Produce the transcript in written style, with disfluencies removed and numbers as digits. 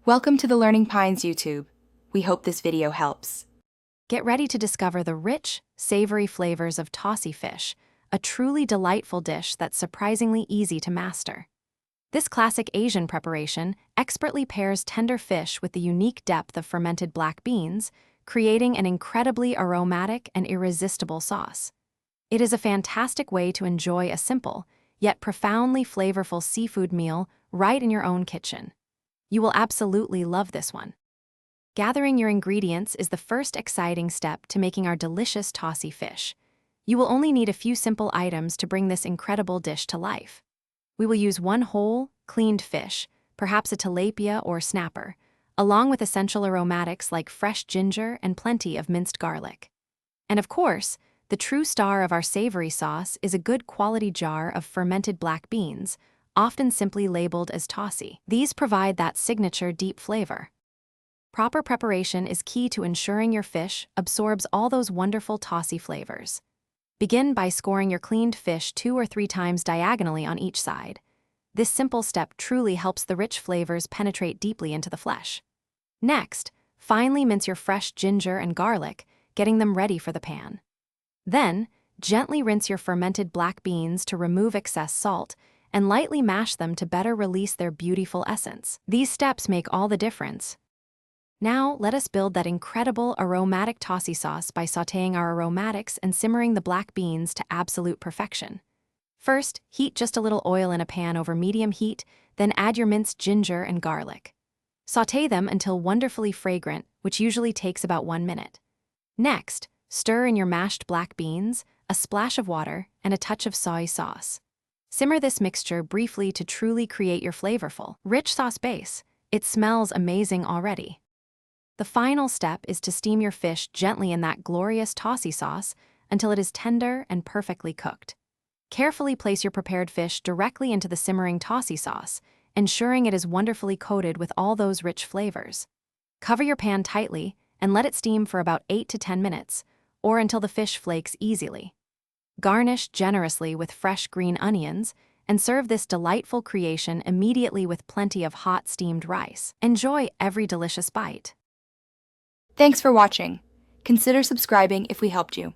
Welcome to the Learning Pines YouTube. We hope this video helps. Get ready to discover the rich, savory flavors of Tausi fish, a truly delightful dish that's surprisingly easy to master. This classic Asian preparation expertly pairs tender fish with the unique depth of fermented black beans, creating an incredibly aromatic and irresistible sauce. It is a fantastic way to enjoy a simple, yet profoundly flavorful seafood meal right in your own kitchen. You will absolutely love this one. Gathering your ingredients is the first exciting step to making our delicious Tausi fish. You will only need a few simple items to bring this incredible dish to life. We will use one whole, cleaned fish, perhaps a tilapia or snapper, along with essential aromatics like fresh ginger and plenty of minced garlic. And of course, the true star of our savory sauce is a good quality jar of fermented black beans, often simply labeled as Tausi. These provide that signature deep flavor. Proper preparation is key to ensuring your fish absorbs all those wonderful Tausi flavors. Begin by scoring your cleaned fish 2 or 3 times diagonally on each side. This simple step truly helps the rich flavors penetrate deeply into the flesh. Next, finely mince your fresh ginger and garlic, getting them ready for the pan. Then, gently rinse your fermented black beans to remove excess salt and lightly mash them to better release their beautiful essence. These steps make all the difference. Now, let us build that incredible aromatic Tausi sauce by sautéing our aromatics and simmering the black beans to absolute perfection. First, heat just a little oil in a pan over medium heat, then add your minced ginger and garlic. Sauté them until wonderfully fragrant, which usually takes about 1 minute. Next, stir in your mashed black beans, a splash of water, and a touch of soy sauce. Simmer this mixture briefly to truly create your flavorful, rich sauce base. It smells amazing already. The final step is to steam your fish gently in that glorious Tausi sauce until it is tender and perfectly cooked. Carefully place your prepared fish directly into the simmering Tausi sauce, ensuring it is wonderfully coated with all those rich flavors. Cover your pan tightly and let it steam for about 8 to 10 minutes, or until the fish flakes easily. Garnish generously with fresh green onions and serve this delightful creation immediately with plenty of hot steamed rice. Enjoy every delicious bite. Thanks for watching. Consider subscribing if we helped you.